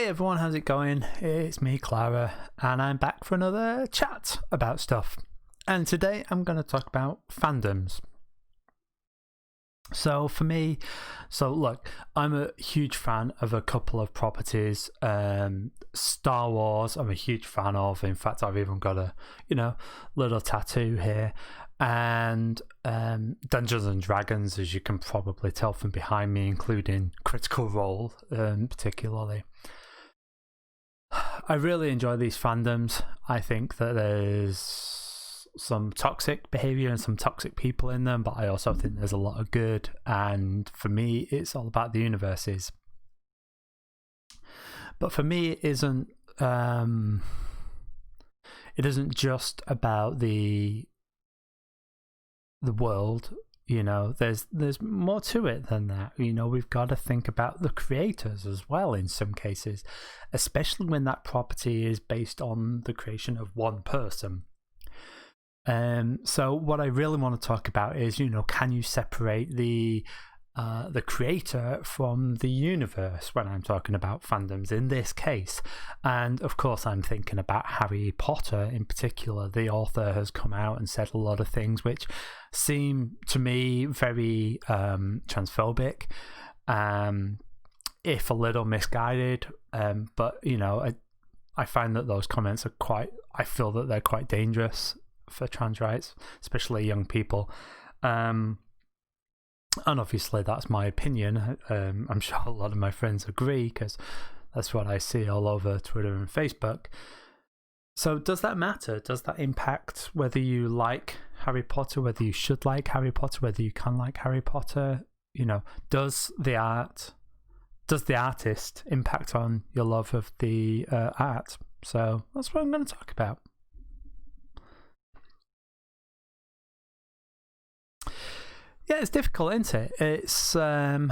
Hey everyone, how's it going? It's me, Clara, and I'm back for another chat about stuff. And today I'm going to talk about fandoms. So for me, look, I'm a huge fan of a couple of properties. Star Wars, I'm a huge fan of. In fact, I've even got a, little tattoo here. And Dungeons and Dragons, as you can probably tell from behind me, including Critical Role, particularly. I really enjoy these fandoms. I think that there's some toxic behavior and some toxic people in them, but I also think there's a lot of good. And for me, it's all about the universes. But for me, it isn't just about the world. There's more to it than that. We've got to think about the creators as well in some cases, especially when that property is based on the creation of one person. So what I really want to talk about is, can you separate the creator from the universe when I'm talking about fandoms in this case? And of course I'm thinking about Harry Potter in particular. The author has come out and said a lot of things which seem to me very transphobic, if a little misguided, but I find that those comments I feel that they're quite dangerous for trans rights, especially young people. And obviously that's my opinion. I'm sure a lot of my friends agree, because that's what I see all over Twitter and Facebook. So does that matter? Does that impact whether you like Harry Potter, whether you should like Harry Potter, whether you can like Harry Potter? Does the artist impact on your love of the art? So that's what I'm going to talk about. Yeah, it's difficult, isn't it? It's and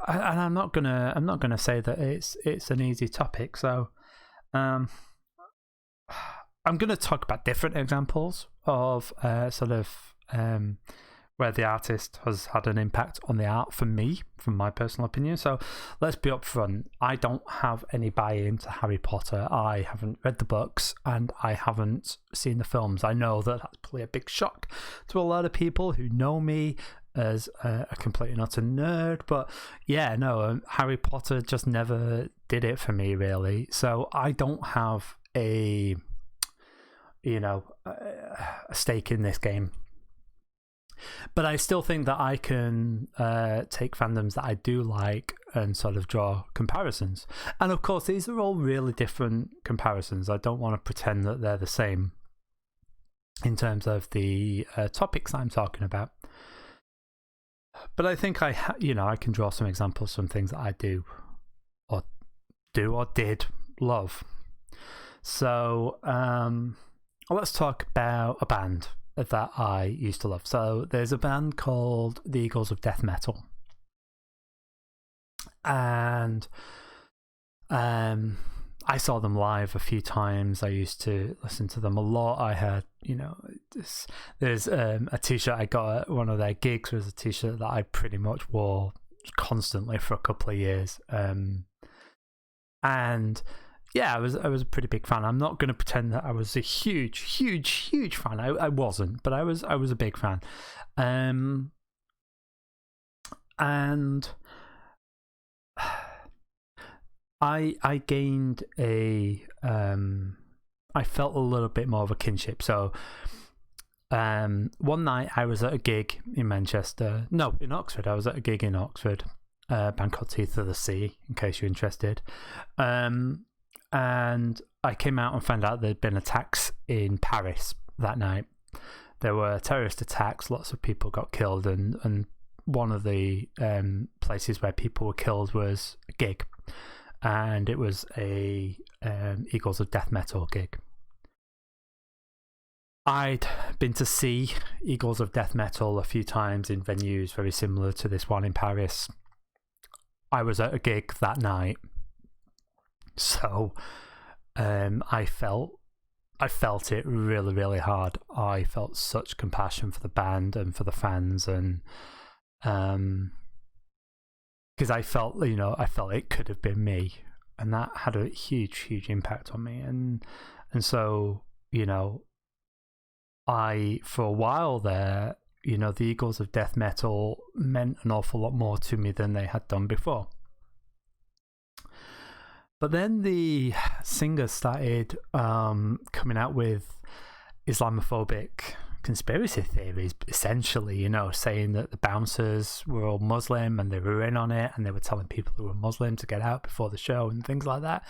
I'm not gonna say that it's an easy topic. So, I'm gonna talk about different examples of where the artist has had an impact on the art for me, from my personal opinion. So let's be upfront. I don't have any buy-in to Harry Potter. I haven't read the books and I haven't seen the films. I know that that's probably a big shock to a lot of people who know me as a complete and utter nerd, but Harry Potter just never did it for me, really. So I don't have a stake in this game, but I still think that I can take fandoms that I do like and sort of draw comparisons. And of course, these are all really different comparisons. I don't want to pretend that they're the same in terms of the topics I'm talking about. But I think I can draw some examples, some things that I do or did love. So let's talk about a band that I used to love. So there's a band called the Eagles of Death Metal, and I saw them live a few times. I used to listen to them a lot. I had, there's a t-shirt I got at one of their gigs, was a t-shirt that I pretty much wore constantly for a couple of years. And yeah, I was a pretty big fan. I'm not going to pretend that I was a huge fan. I wasn't, but I was a big fan. And I gained I felt a little bit more of a kinship. So one night I was at a gig in Oxford. I was at a gig in Oxford, a band called Teeth of the Sea, in case you're interested. And I came out and found out there'd been attacks in Paris that night. There were terrorist attacks, lots of people got killed, and one of the places where people were killed was a gig. And it was a Eagles of Death Metal gig. I'd been to see Eagles of Death Metal a few times in venues very similar to this one in Paris. I was at a gig that night, so I felt it really, really hard. I felt such compassion for the band and for the fans, and because I felt it could have been me. and that had a huge impact on me. And so, I, for a while there, the Eagles of death metal meant an awful lot more to me than they had done before. But then the singer started coming out with Islamophobic conspiracy theories, essentially, saying that the bouncers were all Muslim and they were in on it, and they were telling people who were Muslim to get out before the show and things like that.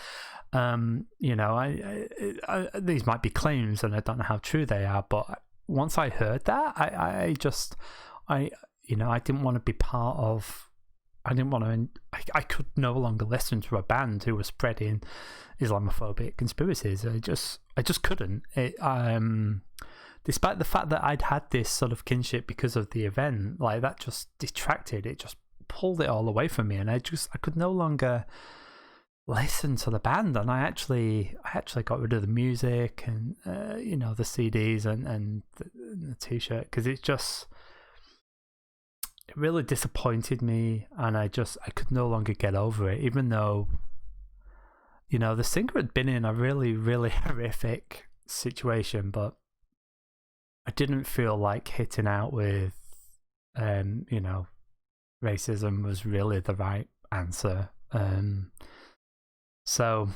These might be claims, and I don't know how true they are, but once I heard that, I didn't want to be part of. I didn't want to. I could no longer listen to a band who was spreading Islamophobic conspiracies. I just couldn't. Despite the fact that I'd had this sort of kinship because of the event, like that just detracted. It just pulled it all away from me, and I could no longer listen to the band. And I actually got rid of the music and the CDs and the T-shirt, because it really disappointed me, and I could no longer get over it, even though the singer had been in a really horrific situation, but I didn't feel like hitting out with racism was really the right answer. So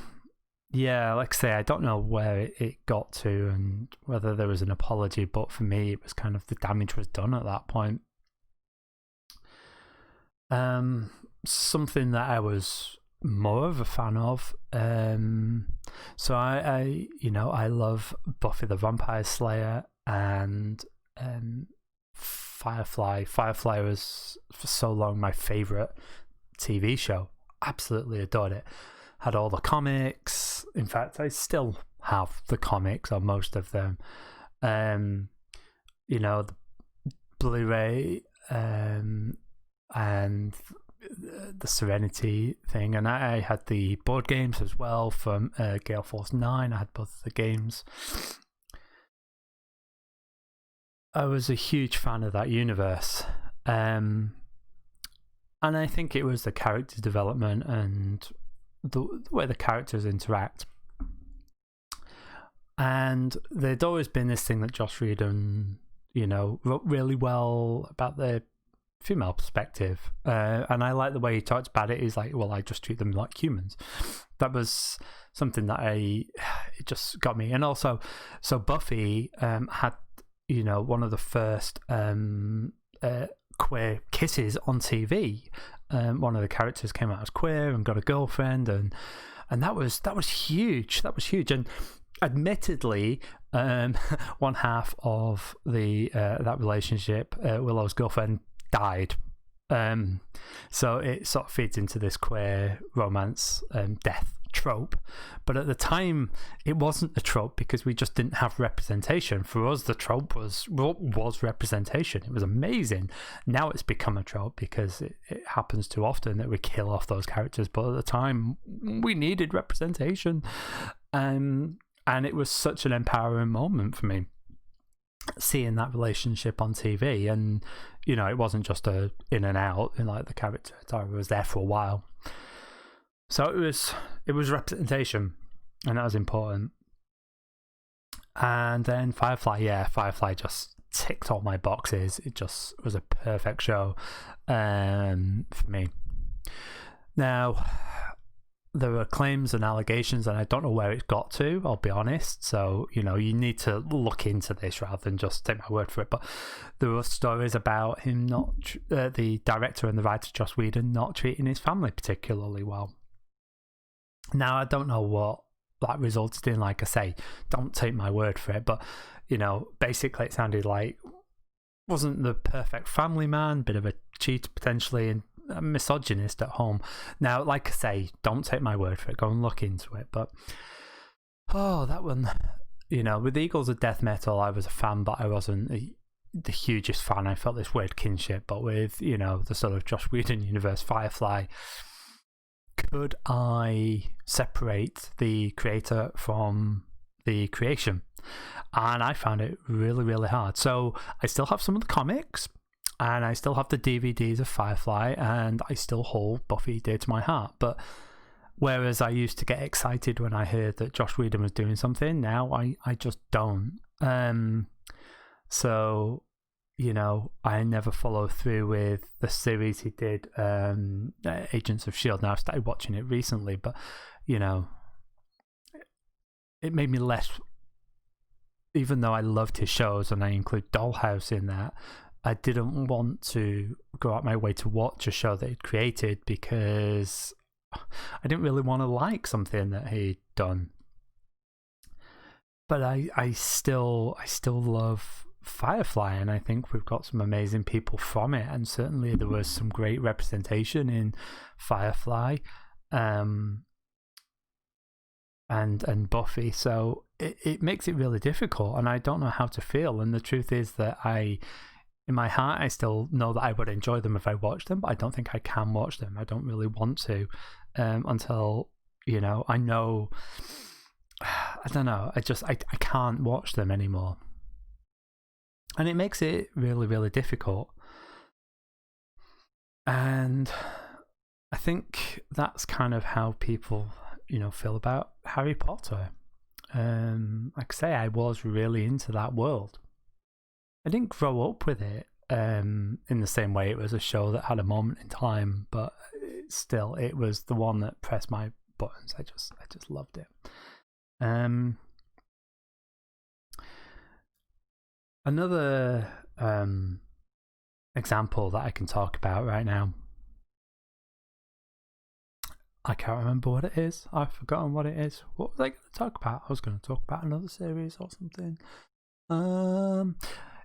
yeah, like I say, I don't know where it got to and whether there was an apology, but for me it was kind of the damage was done at that point. Something that I was more of a fan of. So I love Buffy the Vampire Slayer and Firefly. Firefly was for so long my favorite TV show. Absolutely adored it. Had all the comics. In fact, I still have the comics, or most of them. The Blu-ray and the Serenity thing, and I had the board games as well from Gale Force 9. I had both of the games. I was a huge fan of that universe, and I think it was the character development and the way the characters interact. And there'd always been this thing that Joss Whedon, wrote really well about the female perspective, and I like the way he talked about it. He's like, well, I just treat them like humans. That was something that it just got me. And also, so Buffy had one of the first queer kisses on TV. One of the characters came out as queer and got a girlfriend, and that was huge. That was huge. And admittedly, one half of the that relationship, Willow's girlfriend, died. So it sort of feeds into this queer romance death trope. But at the time, it wasn't a trope because we just didn't have representation. For us, the trope was representation. It was amazing. Now it's become a trope because it happens too often that we kill off those characters. But at the time, we needed representation. And it was such an empowering moment for me, seeing that relationship on TV. And it wasn't just a in and out, and like the character Tara was there for a while. So it was representation, and that was important. And then Firefly just ticked all my boxes. It just was a perfect show for me. Now, there were claims and allegations, and I don't know where it got to, I'll be honest. So, you need to look into this rather than just take my word for it. But there were stories about him the director and the writer, Joss Whedon, not treating his family particularly well. Now, I don't know what that resulted in. Like I say, don't take my word for it. But, basically it sounded like wasn't the perfect family man, bit of a cheat potentially, and a misogynist at home. Now, like I say, don't take my word for it. Go and look into it. But, that one, with the Eagles of Death Metal, I was a fan, but I wasn't the hugest fan. I felt this weird kinship. But with, the sort of Joss Whedon universe, Firefly, could I separate the creator from the creation? And I found it really, really hard. So I still have some of the comics, and I still have the DVDs of Firefly, and I still hold Buffy dear to my heart. But Whereas I used to get excited when I heard that Josh Whedon was doing something. Now I just don't. So, you know, I never follow through with the series he did, Agents of S.H.I.E.L.D. Now I've started watching it recently, but, you know, it made me less, even though I loved his shows and I include Dollhouse in that, I didn't want to go out my way to watch a show that he'd created because I didn't really want to like something that he'd done. But I still love Firefly, and I think we've got some amazing people from it, and certainly there was some great representation in Firefly, and Buffy. So it makes it really difficult, and I don't know how to feel. And the truth is that in my heart, I still know that I would enjoy them if I watched them, but I don't think I can watch them. I don't really want to until, you know, I know. I don't know. I can't watch them anymore, and it makes it really, really difficult. And I think that's kind of how people, you know, feel about Harry Potter. Like I say, I was really into that world. I didn't grow up with it in the same way. It was a show that had a moment in time, but still, it was the one that pressed my buttons. I just loved it. Another example that I can talk about right now. I can't remember what it is. I've forgotten what it is. What was I going to talk about? I was going to talk about another series or something.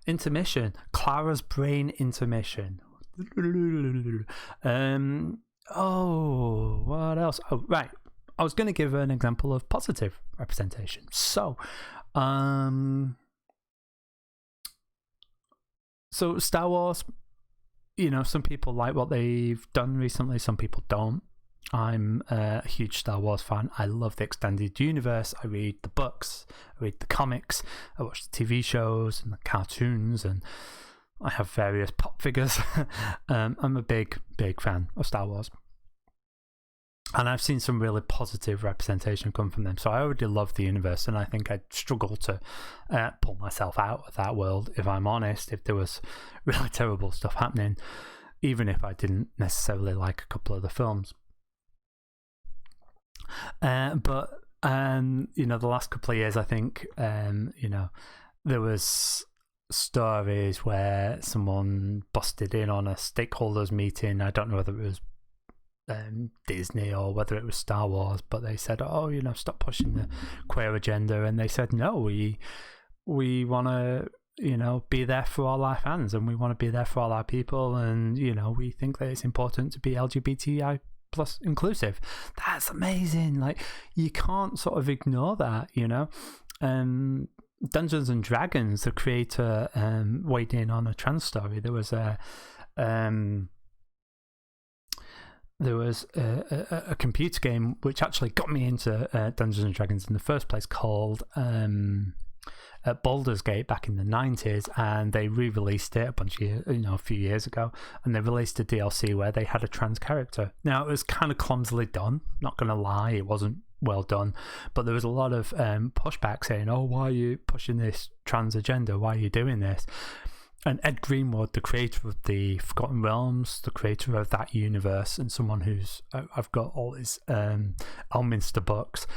Intermission. Clara's Brain Intermission. Oh, what else? Oh, right. I was going to give an example of positive representation. So, Star Wars, you know, some people like what they've done recently, some people don't. I'm a huge Star Wars fan. I love the extended universe. I read the books, I read the comics, I watch the TV shows and the cartoons, and I have various pop figures. I'm a big fan of Star Wars. And I've seen some really positive representation come from them. So I already love the universe, and I think I'd struggle to pull myself out of that world, if I'm honest, if there was really terrible stuff happening, even if I didn't necessarily like a couple of the films. But you know, the last couple of years, I think, you know, there was stories where someone busted in on a stakeholders meeting. I don't know whether it was Disney or whether it was Star Wars, but they said, oh, you know, stop pushing the queer agenda, and they said, no, we want to, you know, be there for all our fans, and we want to be there for all our people, and, you know, we think that it's important to be LGBTI plus inclusive. That's amazing. Like, you can't sort of ignore that, you know. Dungeons and Dragons, the creator, weighed in on a trans story. There was a computer game which actually got me into Dungeons and Dragons in the first place, called Baldur's Gate, back in the 90s, and they re-released it a few years ago, and they released a DLC where they had a trans character. Now, it was kind of clumsily done, not gonna lie, it wasn't well done, but there was a lot of pushback saying, oh, why are you pushing this trans agenda, why are you doing this? And Ed Greenwood, the creator of the Forgotten Realms, the creator of that universe, and someone who's I've got all his Elminster books,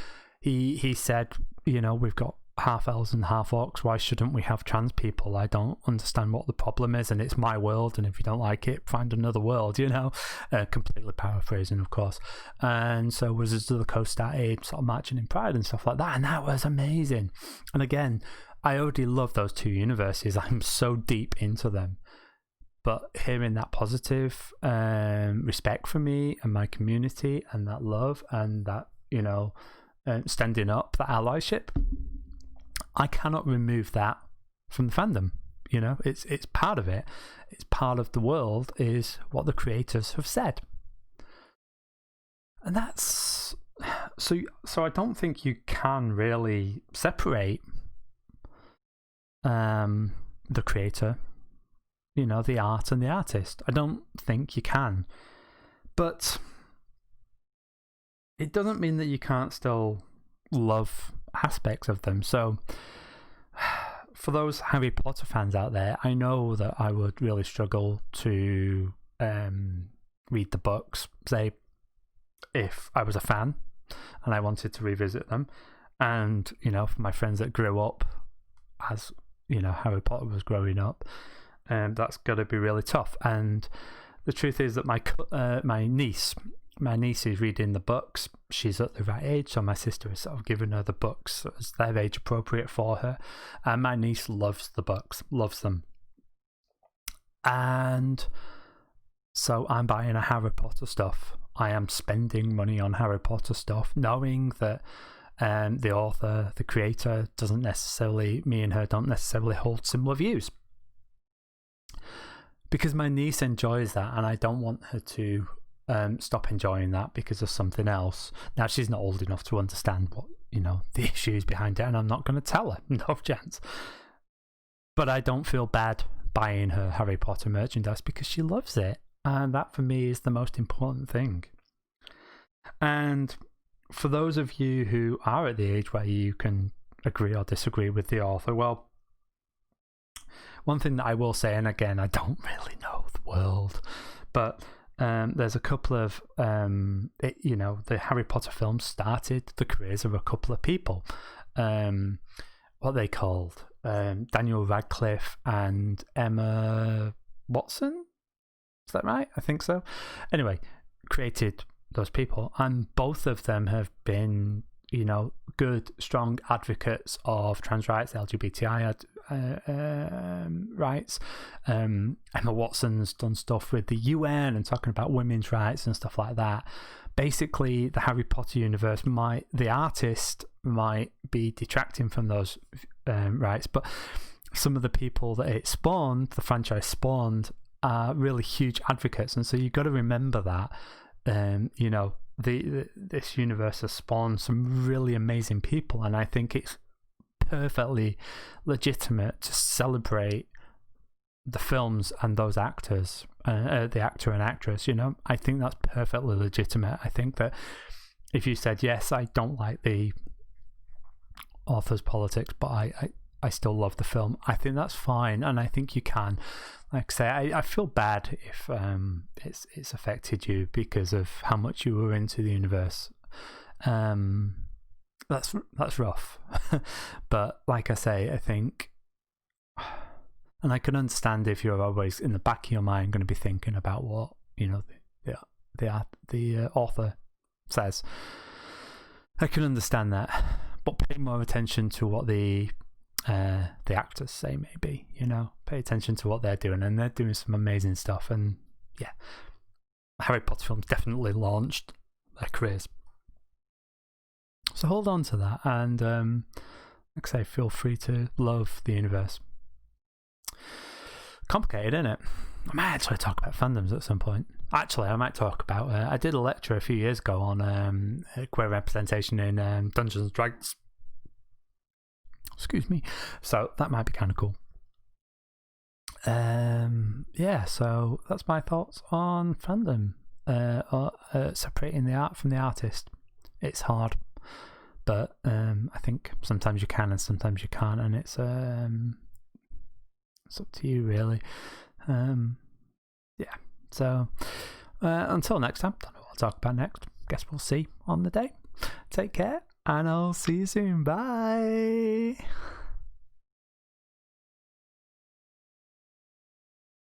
he said, you know, we've got half elves and half orcs, why shouldn't we have trans people? I don't understand what the problem is, and it's my world, and if you don't like it, find another world, you know. Completely paraphrasing, of course. And so Wizards of the Coast started sort of marching in Pride and stuff like that, and that was amazing. And again, I already love those two universes. I'm so deep into them. But hearing that positive respect for me and my community, and that love, and that, you know, standing up, that allyship, I cannot remove that from the fandom. You know, it's part of it. It's part of the world, is what the creators have said. And that's... So I don't think you can really separate the creator, you know, the art and the artist. I don't think you can. But it doesn't mean that you can't still love aspects of them. So for those Harry Potter fans out there, I know that I would really struggle to read the books, say, if I was a fan and I wanted to revisit them. And, you know, for my friends that grew up as, you know, Harry Potter was growing up, that's got to be really tough. And the truth is that my niece is reading the books. She's at the right age, so my sister has sort of given her the books as they're age appropriate for her. And my niece loves the books, loves them. And so I'm buying a Harry Potter stuff. I am spending money on Harry Potter stuff, knowing that the author, the creator, me and her don't necessarily hold similar views. Because my niece enjoys that, and I don't want her to stop enjoying that because of something else. Now, she's not old enough to understand what, you know, the issues behind it, and I'm not going to tell her, no chance. But I don't feel bad buying her Harry Potter merchandise because she loves it, and that for me is the most important thing. And for those of you who are at the age where you can agree or disagree with the author, well, one thing that I will say, and again, I don't really know the world, but there's a couple of, you know, the Harry Potter films started the careers of a couple of people. What they called Daniel Radcliffe and Emma Watson. Is that right? I think so. Anyway, created those people, and both of them have been, you know, good, strong advocates of trans rights, LGBTI rights. Emma Watson's done stuff with the UN and talking about women's rights and stuff like that. Basically, the Harry Potter universe the artist might be detracting from those rights, but some of the people that it spawned, the franchise spawned, are really huge advocates, and so you've got to remember that. You know, this universe has spawned some really amazing people, and I think it's perfectly legitimate to celebrate the films and those actors, the actor and actress. You know, I think that's perfectly legitimate. I think that if you said, yes, I don't like the author's politics, but I still love the film, I think that's fine, and I think you can. Like I say, I feel bad if it's affected you because of how much you were into the universe. That's rough. But like I say, I think, and I can understand if you're always in the back of your mind going to be thinking about what, you know, the author says. I can understand that, but pay more attention to what the actors say, maybe, you know, pay attention to what they're doing, and they're doing some amazing stuff. And yeah, Harry Potter films definitely launched their careers, so hold on to that, and like I say, feel free to love the universe. Complicated, isn't it? I might actually talk about fandoms at some point. Actually, I might talk about I did a lecture a few years ago on queer representation in Dungeons and Dragons. Excuse me. So that might be kind of cool. Yeah, so that's my thoughts on fandom. Separating the art from the artist. It's hard, but I think sometimes you can and sometimes you can't, and it's up to you, really. Yeah. So until next time, don't know what I'll talk about next. Guess we'll see on the day. Take care, and I'll see you soon. Bye.